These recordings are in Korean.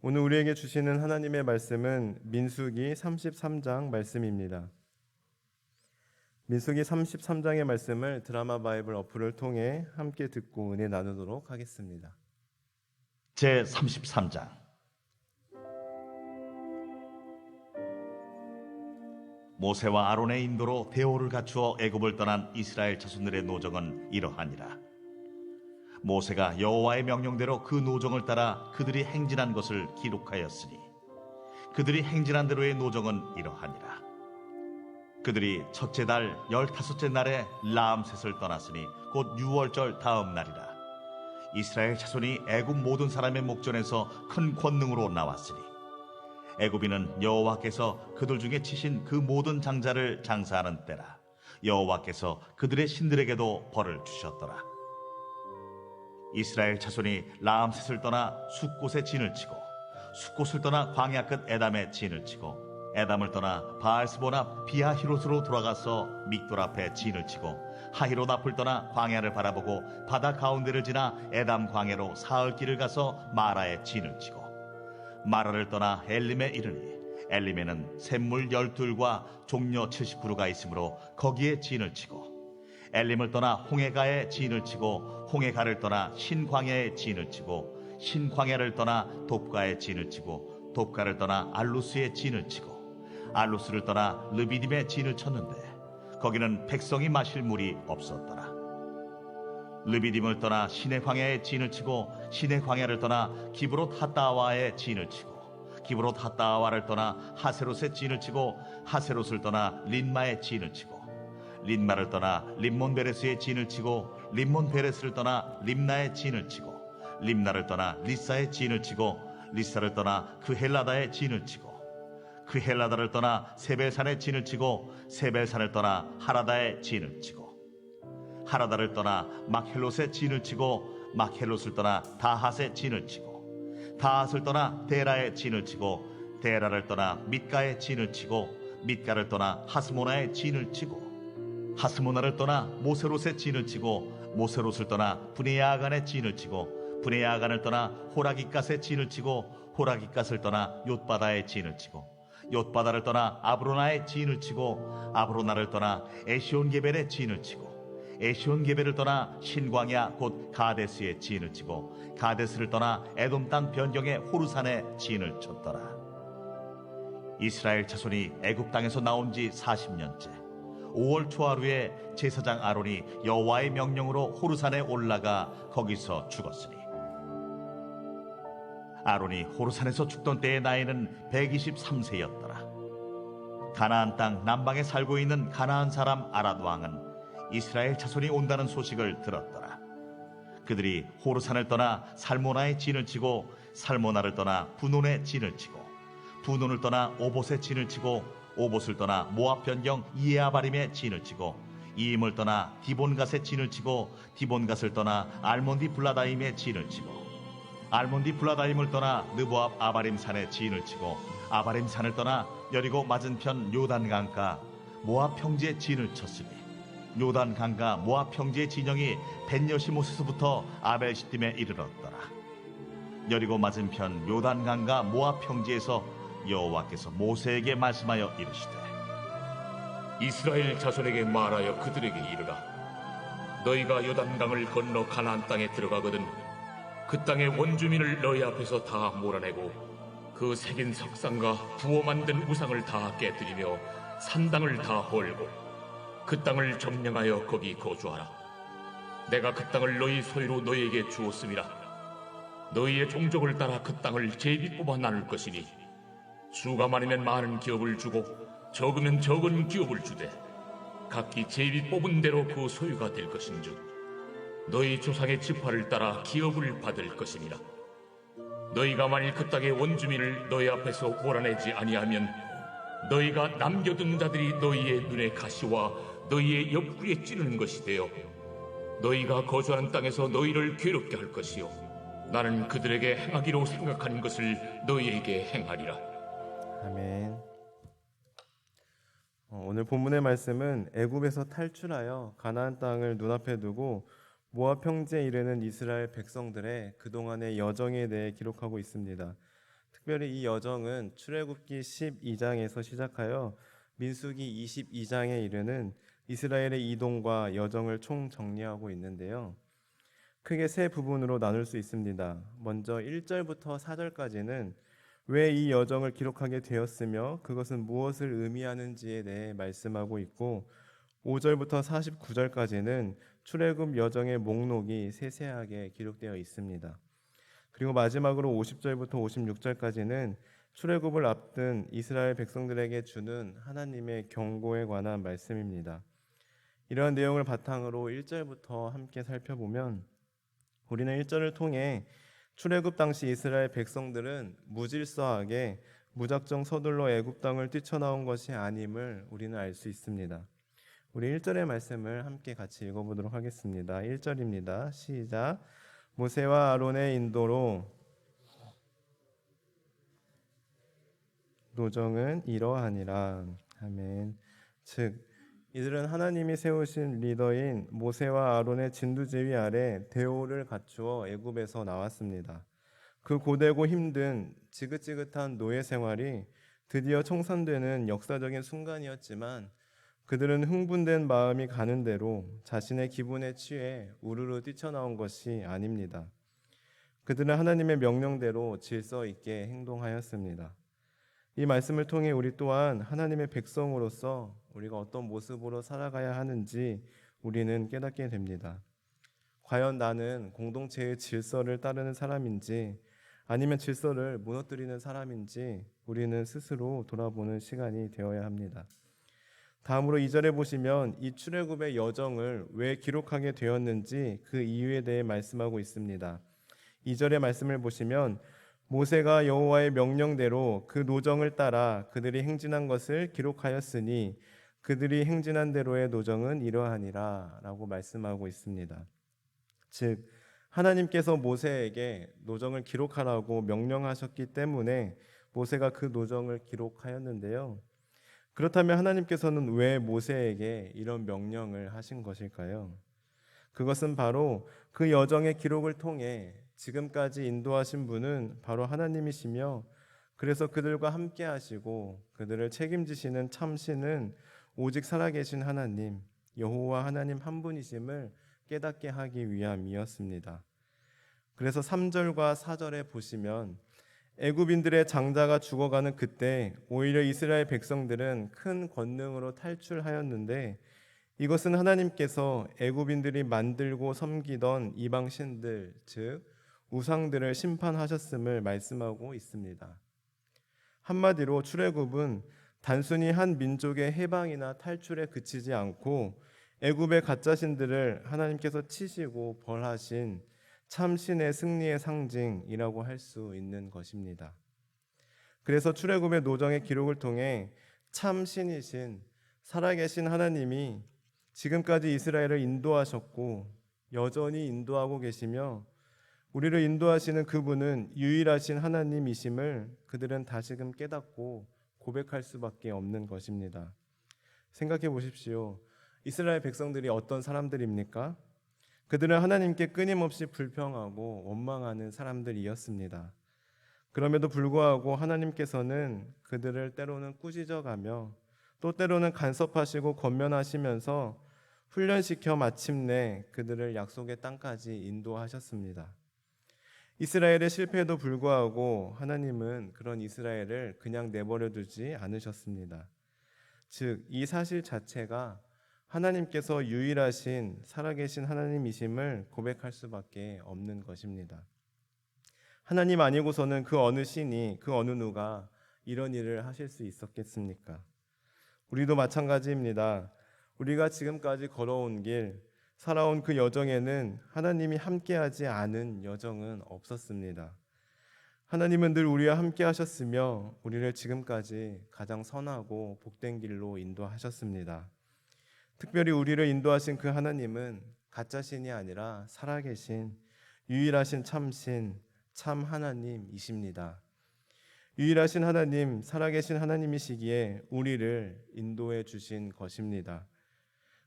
오늘 우리에게 주시는 하나님의 말씀은 민수기 33장 말씀입니다. 민수기 33장의 말씀을 드라마 바이블 어플을 통해 함께 듣고 은혜 나누도록 하겠습니다. 제 33장. 모세와 아론의 인도로 대오를 갖추어 애굽을 떠난 이스라엘 자손들의 노정은 이러하니라. 모세가 여호와의 명령대로 그 노정을 따라 그들이 행진한 것을 기록하였으니 그들이 행진한 대로의 노정은 이러하니라. 그들이 첫째 달 15째 날에 라암셋을 떠났으니 곧 유월절 다음 날이라. 이스라엘 자손이 애굽 모든 사람의 목전에서 큰 권능으로 나왔으니 애굽인은 여호와께서 그들 중에 치신 그 모든 장자를 장사하는 때라. 여호와께서 그들의 신들에게도 벌을 주셨더라. 이스라엘 자손이 라암셋을 떠나 숫곳에 진을 치고 숫곳을 떠나 광야 끝 에담에 진을 치고 에담을 떠나 바알스본 앞 비하히롯으로 돌아가서 믹돌 앞에 진을 치고 하히롯 앞을 떠나 광야를 바라보고 바다 가운데를 지나 에담 광야로 사흘 길을 가서 마라에 진을 치고 마라를 떠나 엘림에 이르니 엘림에는 샘물 12과 종려 79루가 있으므로 거기에 진을 치고 엘림을 떠나 홍해가에 진을 치고 홍해가를 떠나 신광야에 진을 치고 신광야를 떠나 돕가에 진을 치고 돕가를 떠나 알루스에 진을 치고 알루스를 떠나 르비딤에 진을 쳤는데 거기는 백성이 마실 물이 없었더라. 르비딤을 떠나 시내 광야에 진을 치고 시내 광야를 떠나 기브롯 핫다와에 진을 치고 기브롯 핫다와를 떠나 하세롯에 진을 치고 하세롯을 떠나 린마에 진을 치고 린마를 떠나 림몬 베레스에 진을 치고 림몬 베레스를 떠나 림나에 진을 치고 림나를 떠나 리사에 진을 치고 리사를 떠나 그헬라다에 진을 치고 그헬라다를 떠나 세벨산에 진을 치고 세벨산을 떠나 하라다에 진을 치고 하라다를 떠나 막헬롯에 진을 치고 막헬롯을 떠나 다핫에 진을 치고 다핫을 떠나 데라에 진을 치고 데라를 떠나 밑가에 진을 치고 밑가를 떠나 하스모나에 진을 치고 하스모나를 떠나 모세롯에 진을 치고 모세롯을 떠나 브네야간에 진을 치고 브네야간을 떠나 호라깃갓에 진을 치고 호라깃갓을 떠나 욤바다에 진을 치고 욤바다를 떠나 아브로나에 진을 치고 아브로나를 떠나 에시온게벨에 진을 치고 에시온게벨을 떠나 신광야 곧 가데스에 진을 치고 가데스를 떠나 에돔 땅 변경의 호르산에 진을 쳤더라. 이스라엘 자손이 애굽 땅에서 나온 지 40년째 5월 초하루에 제사장 아론이 여호와의 명령으로 호르산에 올라가 거기서 죽었으니 아론이 호르산에서 죽던 때의 나이는 123세였더라. 가나안 땅 남방에 살고 있는 가나안 사람 아랏 왕은 이스라엘 자손이 온다는 소식을 들었더라. 그들이 호르산을 떠나 살모나에 진을 치고 살모나를 떠나 분온에 진을 치고 분온을 떠나 오봇에 진을 치고 오봇을 떠나 모압 변경 이에아바림에 진을 치고 이임을 떠나 디본갓에 진을 치고 디본갓을 떠나 알몬디 블라다임에 진을 치고 알몬디 블라다임을 떠나 느보압 아바림 산에 진을 치고 아바림 산을 떠나 여리고 맞은편 요단 강가 모압 평지에 진을 쳤으니 요단 강가 모압 평지의 진영이 벤여시못에서부터 아벨시딤에 이르렀더라. 여리고 맞은편 요단 강가 모압 평지에서 여호와께서 모세에게 말씀하여 이르시되 이스라엘 자손에게 말하여 그들에게 이르라. 너희가 요단강을 건너 가나안 땅에 들어가거든 그 땅의 원주민을 너희 앞에서 다 몰아내고 그 새긴 석상과 부어 만든 우상을 다 깨뜨리며 산당을 다 헐고 그 땅을 점령하여 거기 거주하라. 내가 그 땅을 너희 소유로 너희에게 주었음이라. 너희의 종족을 따라 그 땅을 제비 뽑아 나눌 것이니 수가 많으면 많은 기업을 주고 적으면 적은 기업을 주되 각기 제비 뽑은 대로 그 소유가 될 것인즉 너희 조상의 지파를 따라 기업을 받을 것이니라. 너희가 만일 그 땅의 원주민을 너희 앞에서 몰아내지 아니하면 너희가 남겨둔 자들이 너희의 눈에 가시와 너희의 옆구리에 찌르는 것이 되어 너희가 거주하는 땅에서 너희를 괴롭게 할 것이요 나는 그들에게 행하기로 생각한 것을 너희에게 행하리라. 아멘. 오늘 본문의 말씀은 애굽에서 탈출하여 가나안 땅을 눈앞에 두고 모압 평지에 이르는 이스라엘 백성들의 그동안의 여정에 대해 기록하고 있습니다. 특별히 이 여정은 출애굽기 12장에서 시작하여 민수기 22장에 이르는 이스라엘의 이동과 여정을 총정리하고 있는데요. 크게 세 부분으로 나눌 수 있습니다. 먼저 1절부터 4절까지는 왜 이 여정을 기록하게 되었으며 그것은 무엇을 의미하는지에 대해 말씀하고 있고, 5절부터 49절까지는 출애굽 여정의 목록이 세세하게 기록되어 있습니다. 그리고 마지막으로 50절부터 56절까지는 출애굽을 앞둔 이스라엘 백성들에게 주는 하나님의 경고에 관한 말씀입니다. 이러한 내용을 바탕으로 1절부터 함께 살펴보면, 우리는 1절을 통해 출애굽 당시 이스라엘 백성들은 무질서하게 무작정 서둘러 애굽 땅을 뛰쳐나온 것이 아님을 우리는 알 수 있습니다. 우리 1절의 말씀을 함께 같이 읽어보도록 하겠습니다. 1절입니다. 시작. 모세와 아론의 인도로 노정은 이러하니라. 아멘. 즉 이들은 하나님이 세우신 리더인 모세와 아론의 진두지휘 아래 대오를 갖추어 애굽에서 나왔습니다. 그 고되고 힘든 지긋지긋한 노예 생활이 드디어 청산되는 역사적인 순간이었지만, 그들은 흥분된 마음이 가는 대로 자신의 기분에 취해 우르르 뛰쳐나온 것이 아닙니다. 그들은 하나님의 명령대로 질서 있게 행동하였습니다. 이 말씀을 통해 우리 또한 하나님의 백성으로서 우리가 어떤 모습으로 살아가야 하는지 우리는 깨닫게 됩니다. 과연 나는 공동체의 질서를 따르는 사람인지 아니면 질서를 무너뜨리는 사람인지 우리는 스스로 돌아보는 시간이 되어야 합니다. 다음으로 2절에 보시면 이 출애굽의 여정을 왜 기록하게 되었는지 그 이유에 대해 말씀하고 있습니다. 2절의 말씀을 보시면 모세가 여호와의 명령대로 그 노정을 따라 그들이 행진한 것을 기록하였으니 그들이 행진한 대로의 노정은 이러하니라 라고 말씀하고 있습니다. 즉 하나님께서 모세에게 노정을 기록하라고 명령하셨기 때문에 모세가 그 노정을 기록하였는데요. 그렇다면 하나님께서는 왜 모세에게 이런 명령을 하신 것일까요? 그것은 바로 그 여정의 기록을 통해 지금까지 인도하신 분은 바로 하나님이시며, 그래서 그들과 함께 하시고 그들을 책임지시는 참신은 오직 살아계신 하나님, 여호와 하나님 한 분이심을 깨닫게 하기 위함이었습니다. 그래서 3절과 4절에 보시면 애굽인들의 장자가 죽어가는 그때 오히려 이스라엘 백성들은 큰 권능으로 탈출하였는데, 이것은 하나님께서 애굽인들이 만들고 섬기던 이방 신들, 즉 우상들을 심판하셨음을 말씀하고 있습니다. 한마디로 출애굽은 단순히 한 민족의 해방이나 탈출에 그치지 않고 애굽의 가짜 신들을 하나님께서 치시고 벌하신 참신의 승리의 상징이라고 할 수 있는 것입니다. 그래서 출애굽의 노정의 기록을 통해 참신이신 살아계신 하나님이 지금까지 이스라엘을 인도하셨고 여전히 인도하고 계시며, 우리를 인도하시는 그분은 유일하신 하나님이심을 그들은 다시금 깨닫고 고백할 수밖에 없는 것입니다. 생각해 보십시오. 이스라엘 백성들이 어떤 사람들입니까? 그들은 하나님께 끊임없이 불평하고 원망하는 사람들이었습니다. 그럼에도 불구하고 하나님께서는 그들을 때로는 꾸짖어가며 또 때로는 간섭하시고 권면하시면서 훈련시켜 마침내 그들을 약속의 땅까지 인도하셨습니다. 이스라엘의 실패에도 불구하고 하나님은 그런 이스라엘을 그냥 내버려 두지 않으셨습니다. 즉, 이 사실 자체가 하나님께서 유일하신 살아계신 하나님이심을 고백할 수밖에 없는 것입니다. 하나님 아니고서는 그 어느 신이, 그 어느 누가 이런 일을 하실 수 있었겠습니까? 우리도 마찬가지입니다. 우리가 지금까지 걸어온 길, 살아온 그 여정에는 하나님이 함께하지 않은 여정은 없었습니다. 하나님은 늘 우리와 함께 하셨으며 우리를 지금까지 가장 선하고 복된 길로 인도하셨습니다. 특별히 우리를 인도하신 그 하나님은 가짜 신이 아니라 살아계신 유일하신 참신, 참 하나님이십니다. 유일하신 하나님, 살아계신 하나님이시기에 우리를 인도해 주신 것입니다.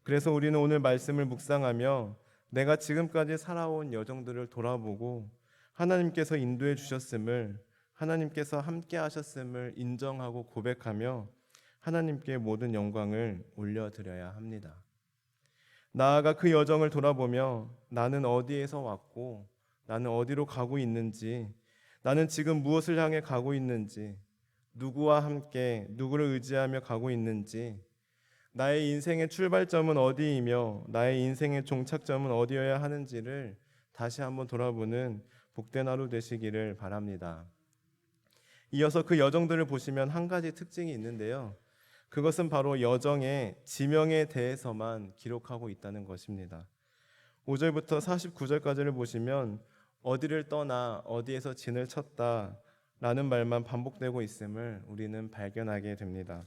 그래서 우리는 오늘 말씀을 묵상하며 내가 지금까지 살아온 여정들을 돌아보고 하나님께서 인도해 주셨음을, 하나님께서 함께 하셨음을 인정하고 고백하며 하나님께 모든 영광을 올려드려야 합니다. 나아가 그 여정을 돌아보며 나는 어디에서 왔고 나는 어디로 가고 있는지, 나는 지금 무엇을 향해 가고 있는지, 누구와 함께 누구를 의지하며 가고 있는지, 나의 인생의 출발점은 어디이며 나의 인생의 종착점은 어디여야 하는지를 다시 한번 돌아보는 복된 하루 되시기를 바랍니다. 이어서 그 여정들을 보시면 한 가지 특징이 있는데요. 그것은 바로 여정의 지명에 대해서만 기록하고 있다는 것입니다. 5절부터 49절까지를 보시면 어디를 떠나 어디에서 진을 쳤다 라는 말만 반복되고 있음을 우리는 발견하게 됩니다.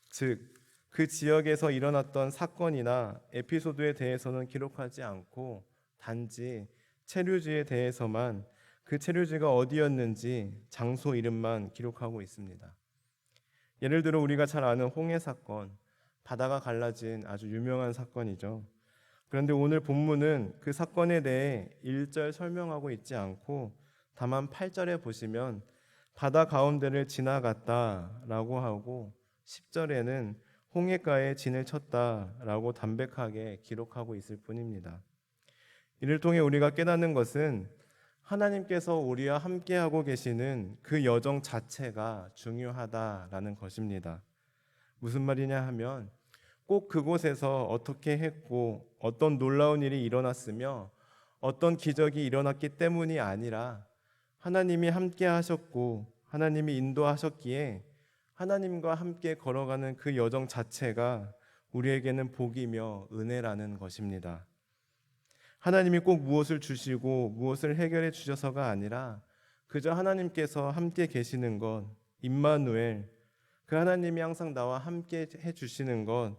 즉, 그 지역에서 일어났던 사건이나 에피소드에 대해서는 기록하지 않고 단지 체류지에 대해서만, 그 체류지가 어디였는지 장소 이름만 기록하고 있습니다. 예를 들어 우리가 잘 아는 홍해 사건, 바다가 갈라진 아주 유명한 사건이죠. 그런데 오늘 본문은 그 사건에 대해 1절 설명하고 있지 않고 다만 8절에 보시면 바다 가운데를 지나갔다라고 하고 10절에는 홍해가에 진을 쳤다라고 담백하게 기록하고 있을 뿐입니다. 이를 통해 우리가 깨닫는 것은 하나님께서 우리와 함께하고 계시는 그 여정 자체가 중요하다라는 것입니다. 무슨 말이냐 하면 꼭 그곳에서 어떻게 했고 어떤 놀라운 일이 일어났으며 어떤 기적이 일어났기 때문이 아니라 하나님이 함께 하셨고 하나님이 인도하셨기에 하나님과 함께 걸어가는 그 여정 자체가 우리에게는 복이며 은혜라는 것입니다. 하나님이 꼭 무엇을 주시고 무엇을 해결해 주셔서가 아니라 그저 하나님께서 함께 계시는 것, 임마누엘, 그 하나님이 항상 나와 함께 해 주시는 것,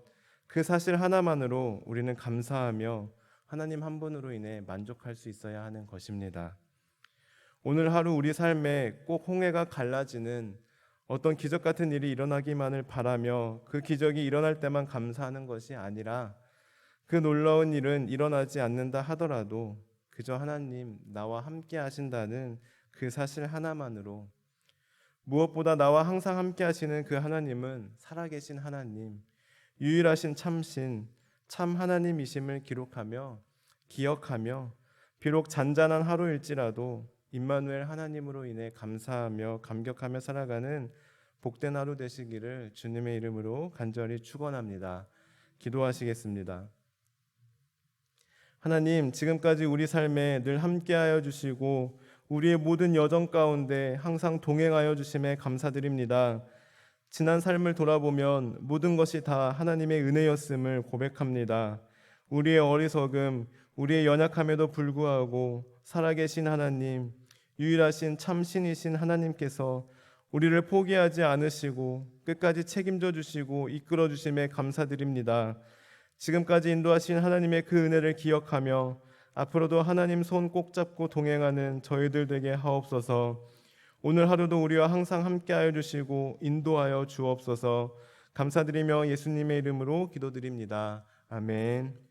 그 사실 하나만으로 우리는 감사하며 하나님 한 분으로 인해 만족할 수 있어야 하는 것입니다. 오늘 하루 우리 삶에 꼭 홍해가 갈라지는 어떤 기적 같은 일이 일어나기만을 바라며 그 기적이 일어날 때만 감사하는 것이 아니라 그 놀라운 일은 일어나지 않는다 하더라도 그저 하나님 나와 함께 하신다는 그 사실 하나만으로, 무엇보다 나와 항상 함께 하시는 그 하나님은 살아계신 하나님, 유일하신 참신, 참 하나님이심을 기록하며 기억하며 비록 잔잔한 하루일지라도 임마누엘 하나님으로 인해 감사하며 감격하며 살아가는 복된 하루 되시기를 주님의 이름으로 간절히 축원합니다. 기도하시겠습니다. 하나님, 지금까지 우리 삶에 늘 함께하여 주시고 우리의 모든 여정 가운데 항상 동행하여 주심에 감사드립니다. 지난 삶을 돌아보면 모든 것이 다 하나님의 은혜였음을 고백합니다. 우리의 어리석음, 우리의 연약함에도 불구하고 살아계신 하나님, 유일하신 참신이신 하나님께서 우리를 포기하지 않으시고 끝까지 책임져 주시고 이끌어 주심에 감사드립니다. 지금까지 인도하신 하나님의 그 은혜를 기억하며 앞으로도 하나님 손 꼭 잡고 동행하는 저희들 되게 하옵소서. 오늘 하루도 우리와 항상 함께하여 주시고 인도하여 주옵소서. 감사드리며 예수님의 이름으로 기도드립니다. 아멘.